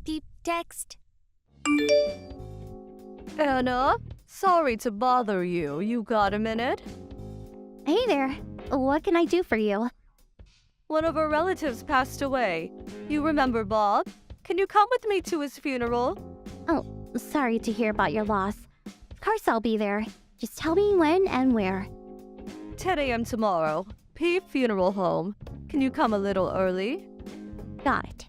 Deep text. Anna, sorry to bother you. You got a minute? Hey there. What can I do for you? One of our relatives passed away. You remember Bob? Can you come with me to his funeral? Oh, sorry to hear about your loss. Of course I'll be there. Just tell me when and where. 10 a.m. tomorrow. P Funeral Home. Can you come a little early? Got it.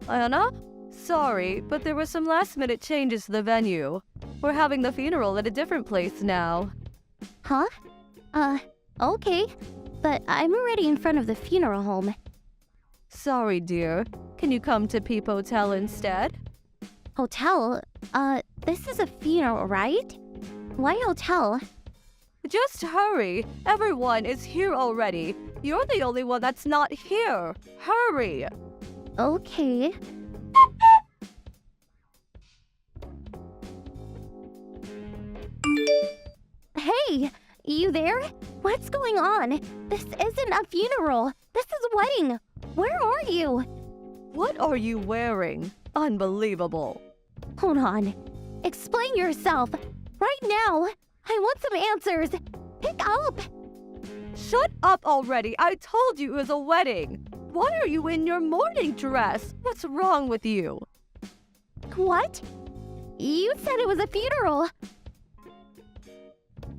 Anna? Sorry, but there were some last-minute changes to the venue. We're having the funeral at a different place now. Huh? Okay. But I'm already in front of the funeral home. Sorry, dear. Can you come to Peep Hotel instead? Hotel? This is a funeral, right? Why hotel? Just hurry. Everyone is here already. You're the only one that's not here. Hurry. Okay. Hey, you there? What's going on? This isn't a funeral. This is a wedding. Where are you? What are you wearing? Unbelievable. Hold on. Explain yourself. Right now. I want some answers. Pick up. Shut up already. I told you it was a wedding. Why are you in your morning dress? What's wrong with you? What? You said it was a funeral.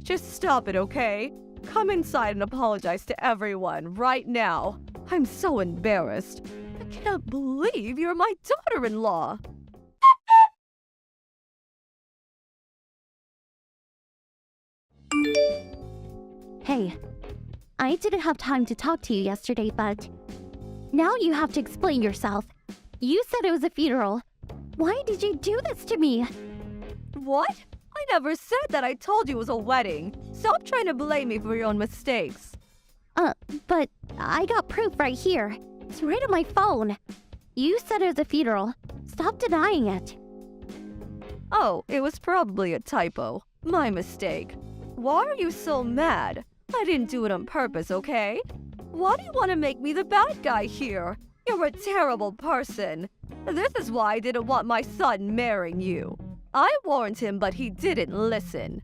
Just stop it, okay? Come inside and apologize to everyone right now. I'm so embarrassed. I cannot believe you're my daughter-in-law. Hey, I didn't have time to talk to you yesterday, but now you have to explain yourself. You said it was a funeral. Why did you do this to me? What? I never said that. I told you it was a wedding. Stop trying to blame me for your own mistakes. But I got proof right here. It's right on my phone. You said it was a funeral. Stop denying it. Oh, it was probably a typo. My mistake. Why are you so mad? I didn't do it on purpose, okay? Why do you want to make me the bad guy here? You're a terrible person. This is why I didn't want my son marrying you. I warned him, but he didn't listen.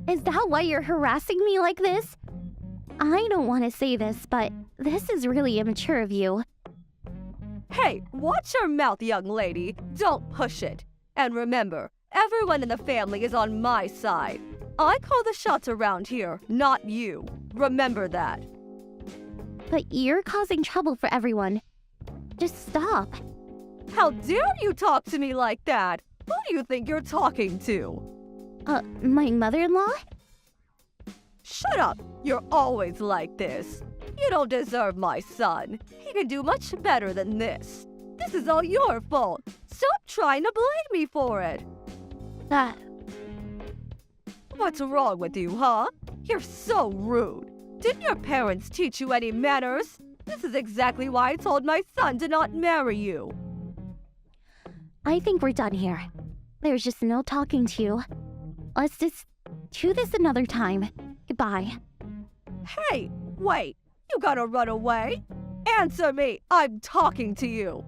Is that why you're harassing me like this? I don't want to say this, but this is really immature of you. Hey, watch your mouth, young lady. Don't push it. And remember, everyone in the family is on my side. I call the shots around here, not you. Remember that. But you're causing trouble for everyone. Just stop. How dare you talk to me like that? Who do you think you're talking to? My mother-in-law? Shut up! You're always like this. You don't deserve my son. He can do much better than this. This is all your fault. Stop trying to blame me for it. What's wrong with you, huh? You're so rude. Didn't your parents teach you any manners? This is exactly why I told my son to not marry you. I think we're done here. There's just no talking to you. Let's just do this another time. Goodbye. Hey, wait. You gotta run away? Answer me. I'm talking to you.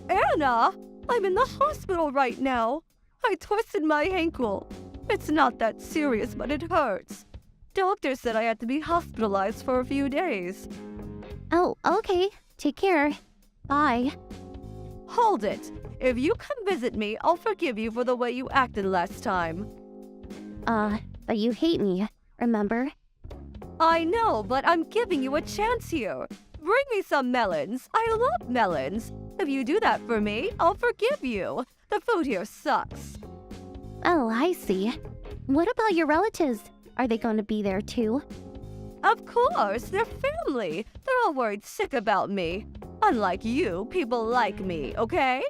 Anna, I'm in the hospital right now. I twisted my ankle. It's not that serious, but it hurts. Doctor said I had to be hospitalized for a few days. Oh, okay. Take care. Bye. Hold it. If you come visit me, I'll forgive you for the way you acted last time. But you hate me, remember? I know, but I'm giving you a chance here. Bring me some melons. I love melons. If you do that for me, I'll forgive you. The food here sucks. Oh, I see. What about your relatives? Are they going to be there too? Of course, they're family. They're all worried sick about me. Unlike you, people like me, okay?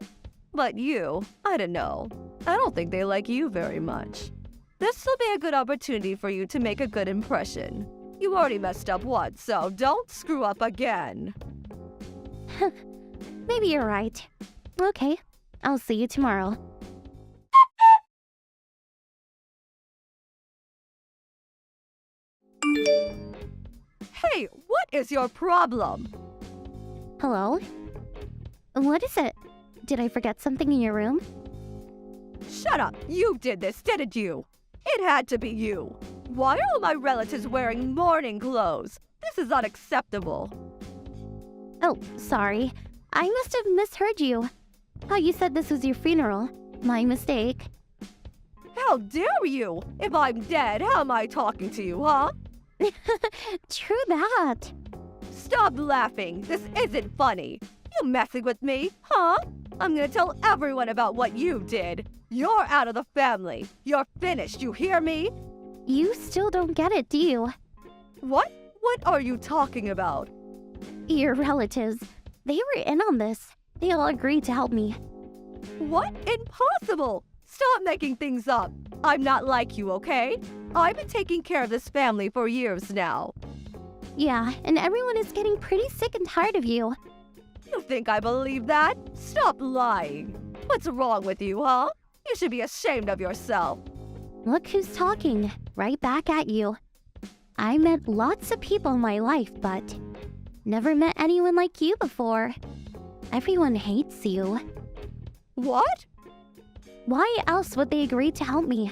But you, I don't know. I don't think they like you very much. This will be a good opportunity for you to make a good impression. You already messed up once, so don't screw up again. Maybe you're right. Okay, I'll see you tomorrow. is your problem? Hello? What is it? Did I forget something in your room? Shut up! You did this, didn't you? It had to be you. Why are all my relatives wearing morning clothes? This is unacceptable. Oh, sorry. I must have misheard you. Oh, you said this was your funeral. My mistake. How dare you? If I'm dead, how am I talking to you, huh? True that. Stop laughing. This isn't funny. You messing with me, huh? I'm gonna tell everyone about what you did. You're out of the family. You're finished, you hear me? You still don't get it, do you? What? What are you talking about? Your relatives. They were in on this. They all agreed to help me. What? Impossible! Stop making things up. I'm not like you, okay? I've been taking care of this family for years now. Yeah, and everyone is getting pretty sick and tired of you. You think I believe that? Stop lying. What's wrong with you, huh? You should be ashamed of yourself. Look who's talking. Right back at you. I met lots of people in my life, but never met anyone like you before. Everyone hates you. What? Why else would they agree to help me?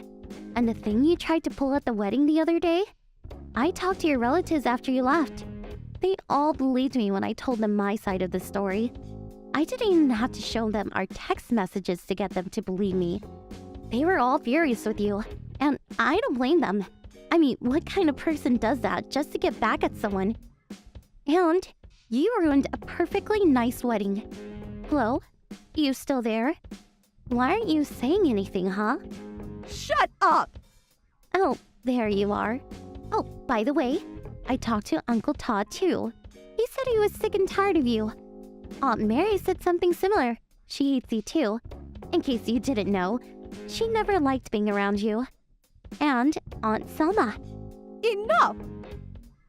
And the thing you tried to pull at the wedding the other day? I talked to your relatives after you left. They all believed me when I told them my side of the story. I didn't even have to show them our text messages to get them to believe me. They were all furious with you, and I don't blame them. I mean, what kind of person does that just to get back at someone? And you ruined a perfectly nice wedding. Hello? You still there? Why aren't you saying anything, huh? Shut up! Oh, there you are. Oh, by the way, I talked to Uncle Todd too. He said he was sick and tired of you. Aunt Mary said something similar. She hates you too. In case you didn't know, she never liked being around you. And Aunt Selma. Enough!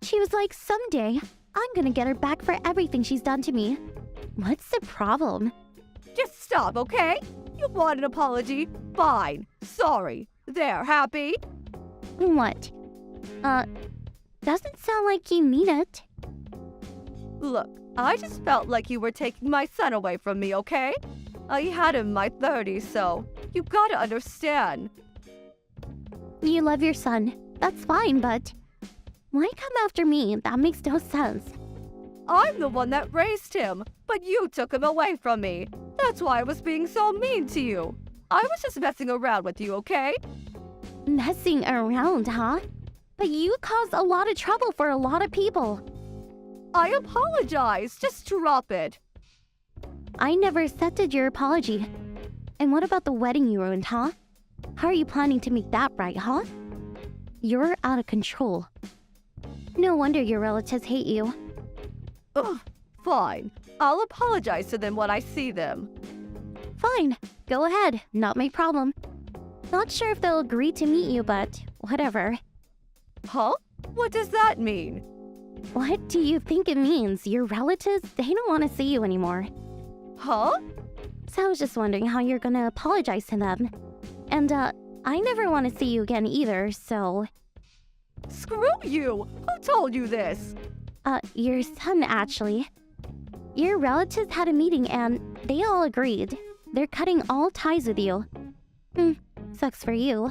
She was like, someday, I'm gonna get her back for everything she's done to me. What's the problem? Just stop, okay? You want an apology? Fine. Sorry. There, happy? What? Doesn't sound like you mean it. Look, I just felt like you were taking my son away from me, okay? I had him in my 30s, so you gotta understand. You love your son. That's fine, but why come after me? That makes no sense. I'm the one that raised him, but you took him away from me. That's why I was being so mean to you. I was just messing around with you, okay? Messing around, huh? But you caused a lot of trouble for a lot of people. I apologize. Just drop it. I never accepted your apology. And what about the wedding you ruined, huh? How are you planning to make that right, huh? You're out of control. No wonder your relatives hate you. Ugh, fine. I'll apologize to them when I see them. Fine, go ahead. Not my problem. Not sure if they'll agree to meet you, but whatever. Huh? What does that mean? What do you think it means? Your relatives, they don't want to see you anymore. Huh? So I was just wondering how you're gonna apologize to them. And, I never want to see you again either, so... Screw you! Who told you this? Your son, actually. Your relatives had a meeting and they all agreed. They're cutting all ties with you. Sucks for you.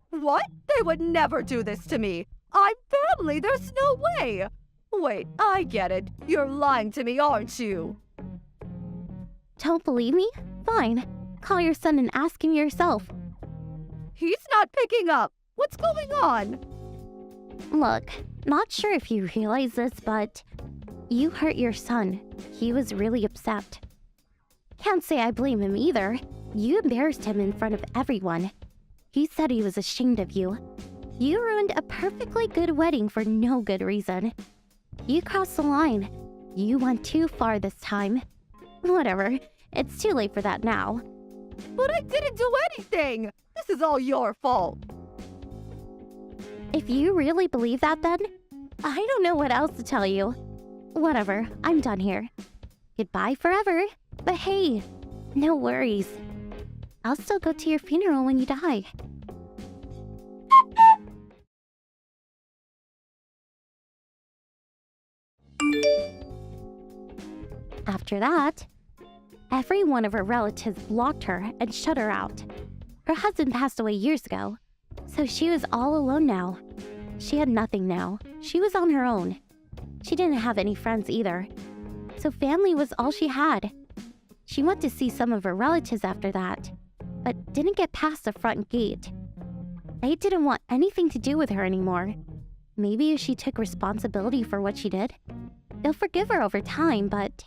What? They would never do this to me. I'm family. There's no way. Wait, I get it. You're lying to me, aren't you? Don't believe me? Fine. Call your son and ask him yourself. He's not picking up. What's going on? Look, not sure if you realize this, but you hurt your son. He was really upset. Can't say I blame him either. You embarrassed him in front of everyone. He said he was ashamed of you. You ruined a perfectly good wedding for no good reason. You crossed the line. You went too far this time. Whatever. It's too late for that now. But I didn't do anything. This is all your fault. If you really believe that, then I don't know what else to tell you. Whatever, I'm done here. Goodbye forever. But hey, no worries. I'll still go to your funeral when you die. after that. Every one of her relatives blocked her and shut her out. Her husband passed away years ago, so she was all alone now. She had nothing now. She was on her own. She didn't have any friends either, so family was all she had. She went to see some of her relatives after that, but didn't get past the front gate. They didn't want anything to do with her anymore. Maybe if she took responsibility for what she did, they'll forgive her over time, but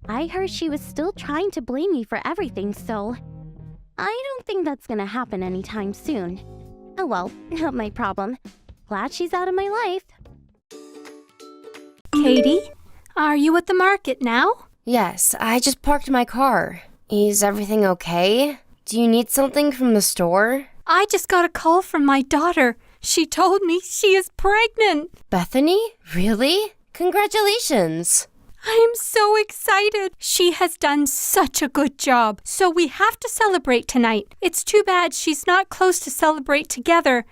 I heard she was still trying to blame me for everything, so I don't think that's gonna happen anytime soon. Oh well, not my problem. Glad she's out of my life. Katie, are you at the market now? Yes, I just parked my car. Is everything okay? Do you need something from the store? I just got a call from my daughter. She told me she is pregnant. Bethany? Really? Congratulations! I'm so excited. She has done such a good job, so we have to celebrate tonight. It's too bad she's not close to celebrate together,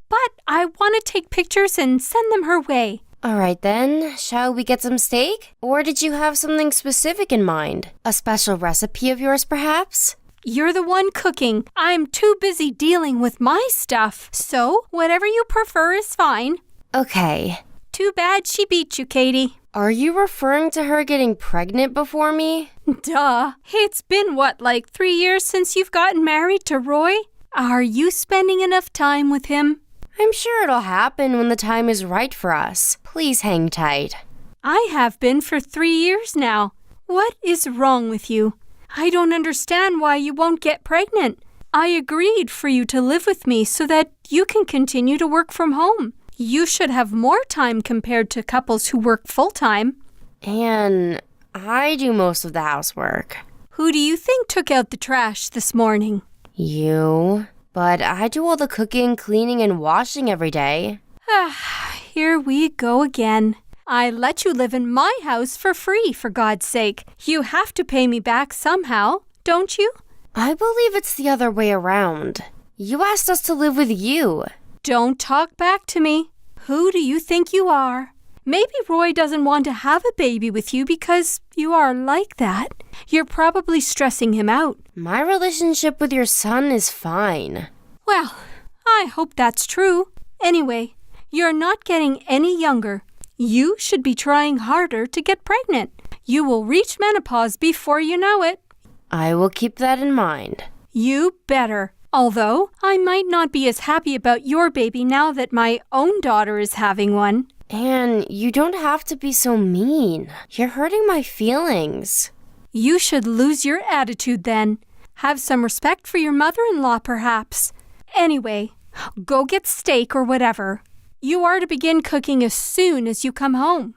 but I want to take pictures and send them her way. Alright then, shall we get some steak? Or did you have something specific in mind? A special recipe of yours, perhaps? You're the one cooking. I'm too busy dealing with my stuff, so whatever you prefer is fine. Okay. Too bad she beat you, Katie. Are you referring to her getting pregnant before me? Duh. It's been, like 3 years since you've gotten married to Roy? Are you spending enough time with him? I'm sure it'll happen when the time is right for us. Please hang tight. I have been for 3 years now. What is wrong with you? I don't understand why you won't get pregnant. I agreed for you to live with me so that you can continue to work from home. You should have more time compared to couples who work full-time. And I do most of the housework. Who do you think took out the trash this morning? You. But I do all the cooking, cleaning, and washing every day. Here we go again. I let you live in my house for free, for God's sake. You have to pay me back somehow, don't you? I believe it's the other way around. You asked us to live with you. Don't talk back to me. Who do you think you are? Maybe Roy doesn't want to have a baby with you because you are like that. You're probably stressing him out. My relationship with your son is fine. Well, I hope that's true. Anyway, you're not getting any younger. You should be trying harder to get pregnant. You will reach menopause before you know it. I will keep that in mind. You better. Although, I might not be as happy about your baby now that my own daughter is having one. Anne, you don't have to be so mean. You're hurting my feelings. You should lose your attitude then. Have some respect for your mother-in-law, perhaps. Anyway, go get steak or whatever. You are to begin cooking as soon as you come home.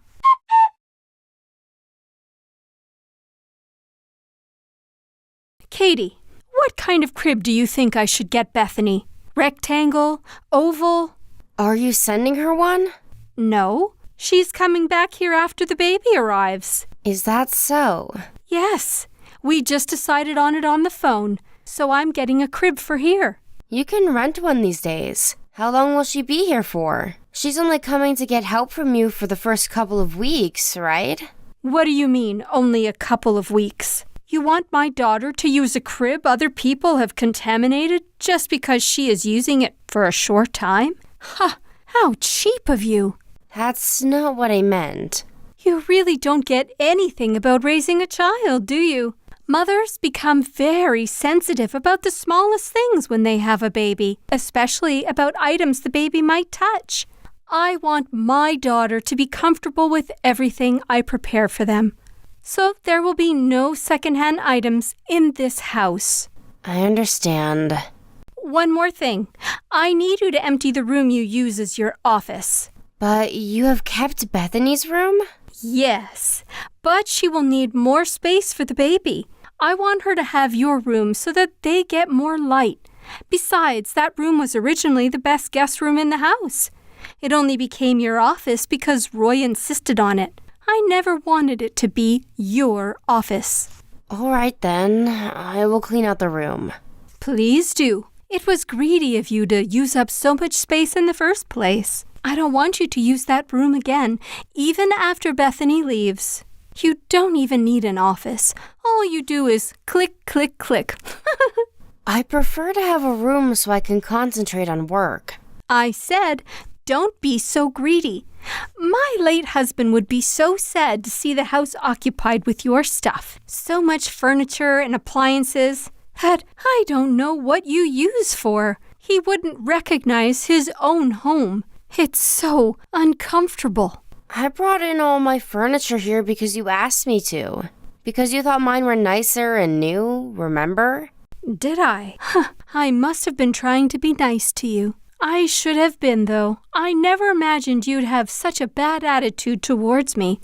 Katie, what kind of crib do you think I should get Bethany? Rectangle? Oval? Are you sending her one? No, she's coming back here after the baby arrives. Is that so? Yes, we just decided on it on the phone, so I'm getting a crib for here. You can rent one these days. How long will she be here for? She's only coming to get help from you for the first couple of weeks, right? What do you mean, only a couple of weeks? You want my daughter to use a crib other people have contaminated just because she is using it for a short time? Ha! How cheap of you! That's not what I meant. You really don't get anything about raising a child, do you? Mothers become very sensitive about the smallest things when they have a baby, especially about items the baby might touch. I want my daughter to be comfortable with everything I prepare for them. So there will be no secondhand items in this house. I understand. One more thing. I need you to empty the room you use as your office. But you have kept Bethany's room? Yes, but she will need more space for the baby. I want her to have your room so that they get more light. Besides, that room was originally the best guest room in the house. It only became your office because Roy insisted on it. I never wanted it to be your office. All right then, I will clean out the room. Please do. It was greedy of you to use up so much space in the first place. I don't want you to use that room again, even after Bethany leaves. You don't even need an office. All you do is click, click, click. I prefer to have a room so I can concentrate on work. I said, don't be so greedy. My late husband would be so sad to see the house occupied with your stuff. So much furniture and appliances that I don't know what you use for. He wouldn't recognize his own home. It's so uncomfortable. I brought in all my furniture here because you asked me to. Because you thought mine were nicer and new, remember? Did I? I must have been trying to be nice to you. I should have been, though. I never imagined you'd have such a bad attitude towards me.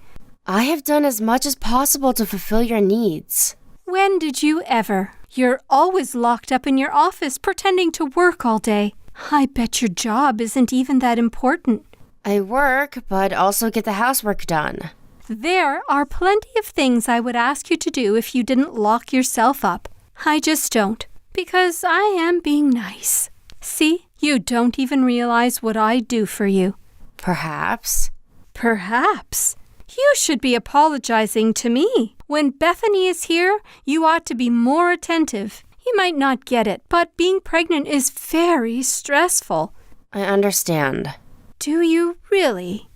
I have done as much as possible to fulfill your needs. When did you ever? You're always locked up in your office pretending to work all day. I bet your job isn't even that important. I work, but also get the housework done. There are plenty of things I would ask you to do if you didn't lock yourself up. I just don't, because I am being nice. See, you don't even realize what I do for you. Perhaps. Perhaps. You should be apologizing to me. When Bethany is here, you ought to be more attentive. You might not get it, but being pregnant is very stressful. I understand. Do you really?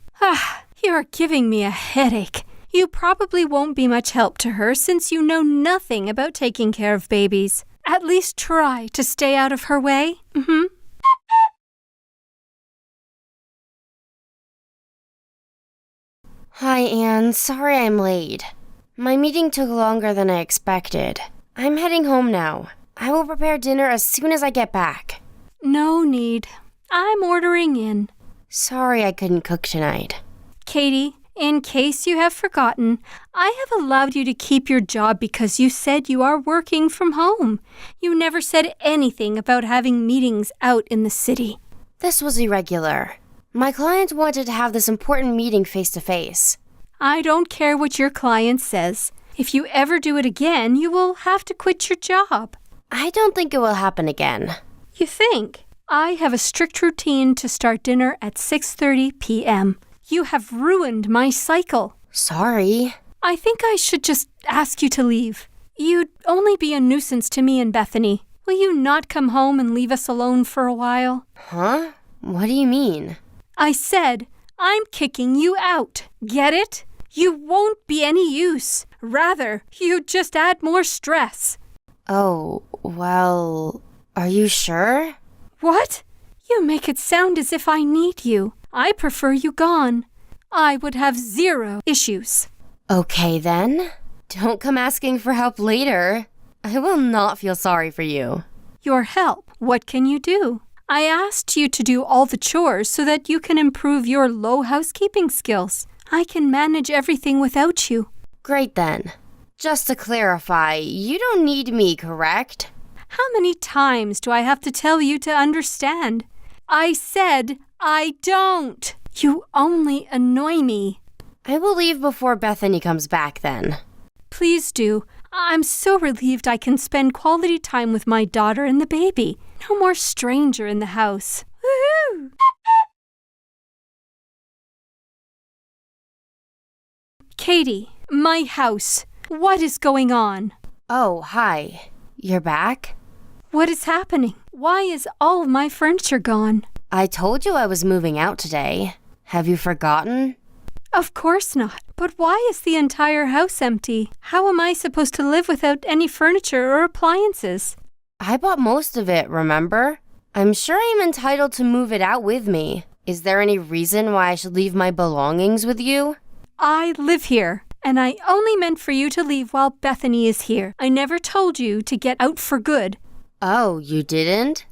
You're giving me a headache. You probably won't be much help to her since you know nothing about taking care of babies. At least try to stay out of her way. Hi, Anne. Sorry I'm late. My meeting took longer than I expected. I'm heading home now. I will prepare dinner as soon as I get back. No need. I'm ordering in. Sorry I couldn't cook tonight. Katie, in case you have forgotten, I have allowed you to keep your job because you said you are working from home. You never said anything about having meetings out in the city. This was irregular. My client wanted to have this important meeting face-to-face. I don't care what your client says. If you ever do it again, you will have to quit your job. I don't think it will happen again. You think? I have a strict routine to start dinner at 6:30 p.m. You have ruined my cycle. Sorry. I think I should just ask you to leave. You'd only be a nuisance to me and Bethany. Will you not come home and leave us alone for a while? Huh? What do you mean? I said, I'm kicking you out. Get it? You won't be any use. Rather, you'd just add more stress. Oh, well, are you sure? What? You make it sound as if I need you. I prefer you gone. I would have 0 issues. Okay then. Don't come asking for help later. I will not feel sorry for you. Your help, what can you do? I asked you to do all the chores so that you can improve your low housekeeping skills. I can manage everything without you. Great then. Just to clarify, you don't need me, correct? How many times do I have to tell you to understand? I said I don't. You only annoy me. I will leave before Bethany comes back then. Please do. I'm so relieved I can spend quality time with my daughter and the baby. No more stranger in the house. Woohoo! Katie, my house. What is going on? Oh, hi. You're back? What is happening? Why is all of my furniture gone? I told you I was moving out today. Have you forgotten? Of course not. But why is the entire house empty? How am I supposed to live without any furniture or appliances? I bought most of it, remember? I'm sure I'm entitled to move it out with me. Is there any reason why I should leave my belongings with you? I live here, and I only meant for you to leave while Bethany is here. I never told you to get out for good. Oh, you didn't?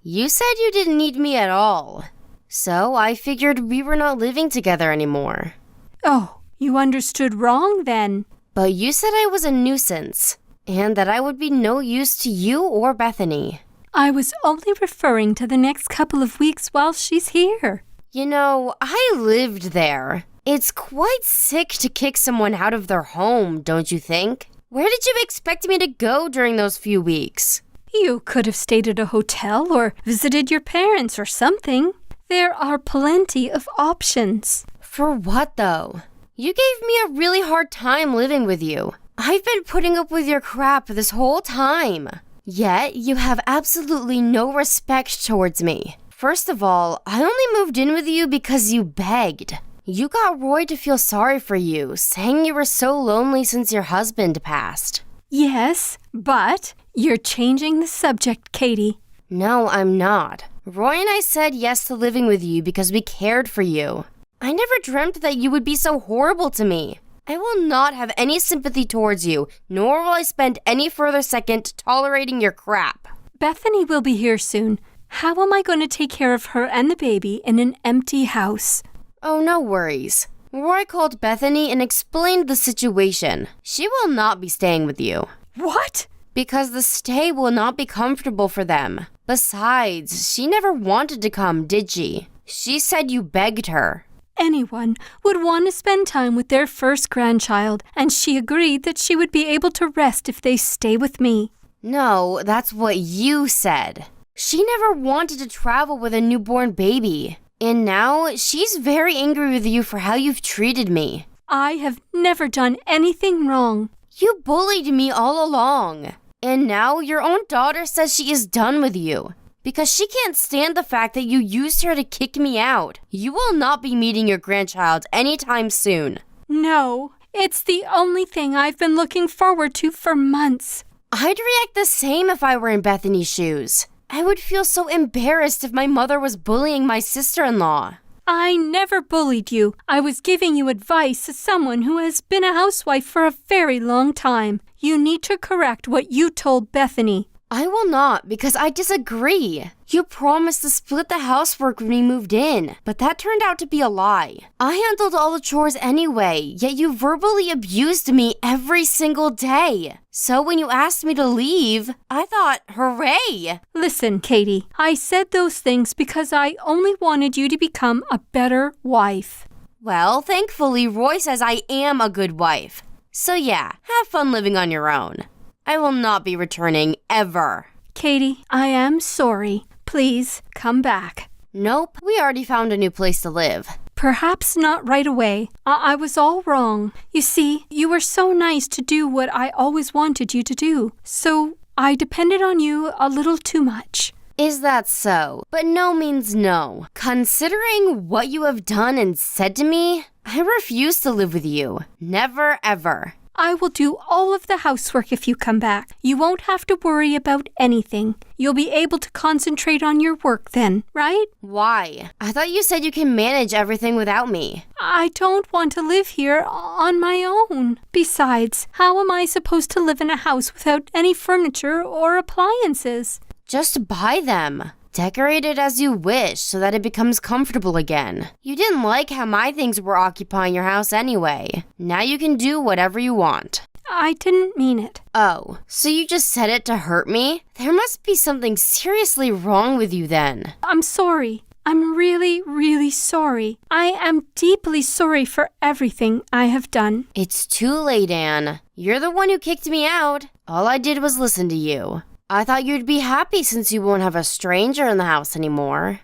You said you didn't need me at all. So I figured we were not living together anymore. Oh, you understood wrong then. But you said I was a nuisance, and that I would be no use to you or Bethany. I was only referring to the next couple of weeks while she's here. You know, I lived there. It's quite sick to kick someone out of their home, don't you think? Where did you expect me to go during those few weeks? You could have stayed at a hotel or visited your parents or something. There are plenty of options. For what, though? You gave me a really hard time living with you. I've been putting up with your crap this whole time. Yet, you have absolutely no respect towards me. First of all, I only moved in with you because you begged. You got Roy to feel sorry for you, saying you were so lonely since your husband passed. Yes, but you're changing the subject, Katie. No, I'm not. Roy and I said yes to living with you because we cared for you. I never dreamt that you would be so horrible to me. I will not have any sympathy towards you, nor will I spend any further second tolerating your crap. Bethany will be here soon. How am I going to take care of her and the baby in an empty house? Oh, no worries. Roy called Bethany and explained the situation. She will not be staying with you. What? Because the stay will not be comfortable for them. Besides, she never wanted to come, did she? She said you begged her. Anyone would want to spend time with their first grandchild, and she agreed that she would be able to rest if they stay with me. No, that's what you said. She never wanted to travel with a newborn baby. And now she's very angry with you for how you've treated me. I have never done anything wrong. You bullied me all along. And now your own daughter says she is done with you. Because she can't stand the fact that you used her to kick me out. You will not be meeting your grandchild anytime soon. No, it's the only thing I've been looking forward to for months. I'd react the same if I were in Bethany's shoes. I would feel so embarrassed if my mother was bullying my sister-in-law. I never bullied you. I was giving you advice as someone who has been a housewife for a very long time. You need to correct what you told Bethany. I will not, because I disagree. You promised to split the housework when we moved in, but that turned out to be a lie. I handled all the chores anyway, yet you verbally abused me every single day. So when you asked me to leave, I thought, hooray! Listen, Katie, I said those things because I only wanted you to become a better wife. Well, thankfully, Roy says I am a good wife. So yeah, have fun living on your own. I will not be returning ever. Katie, I am sorry. Please, come back. Nope, we already found a new place to live. Perhaps not right away. I was all wrong. You see, you were so nice to do what I always wanted you to do. So I depended on you a little too much. Is that so? But no means no. Considering what you have done and said to me, I refuse to live with you. Never, ever. I will do all of the housework if you come back. You won't have to worry about anything. You'll be able to concentrate on your work then, right? Why? I thought you said you can manage everything without me. I don't want to live here on my own. Besides, how am I supposed to live in a house without any furniture or appliances? Just buy them. Decorate it as you wish so that it becomes comfortable again. You didn't like how my things were occupying your house anyway. Now you can do whatever you want. I didn't mean it. Oh, so you just said it to hurt me? There must be something seriously wrong with you then. I'm sorry. I'm really, really sorry. I am deeply sorry for everything I have done. It's too late, Anne. You're the one who kicked me out. All I did was listen to you. I thought you'd be happy since you won't have a stranger in the house anymore.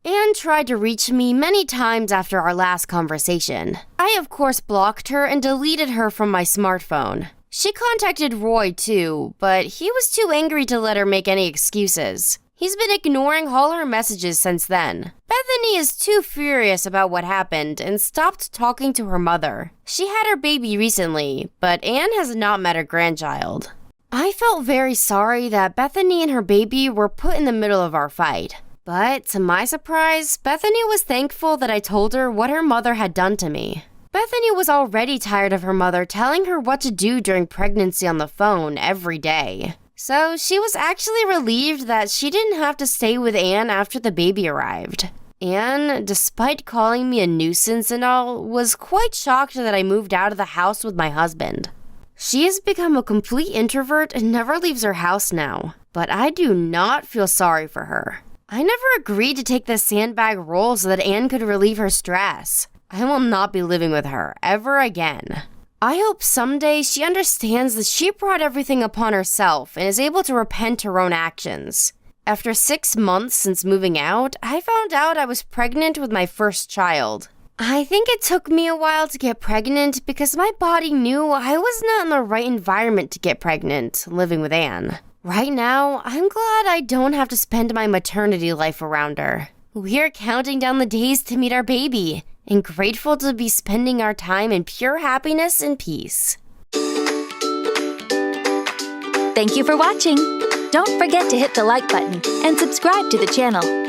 Anne tried to reach me many times after our last conversation. I, of course, blocked her and deleted her from my smartphone. She contacted Roy, too, but he was too angry to let her make any excuses. He's been ignoring all her messages since then. Bethany is too furious about what happened and stopped talking to her mother. She had her baby recently, but Anne has not met her grandchild. I felt very sorry that Bethany and her baby were put in the middle of our fight. But to my surprise, Bethany was thankful that I told her what her mother had done to me. Bethany was already tired of her mother telling her what to do during pregnancy on the phone every day. So she was actually relieved that she didn't have to stay with Anne after the baby arrived. Anne, despite calling me a nuisance and all, was quite shocked that I moved out of the house with my husband. She has become a complete introvert and never leaves her house now. But I do not feel sorry for her. I never agreed to take the sandbag role so that Anne could relieve her stress. I will not be living with her ever again. I hope someday she understands that she brought everything upon herself and is able to repent her own actions. After 6 months since moving out, I found out I was pregnant with my first child. I think it took me a while to get pregnant because my body knew I was not in the right environment to get pregnant, living with Anne. Right now, I'm glad I don't have to spend my maternity life around her. We're counting down the days to meet our baby, and grateful to be spending our time in pure happiness and peace. Thank you for watching. Don't forget to hit the like button and subscribe to the channel.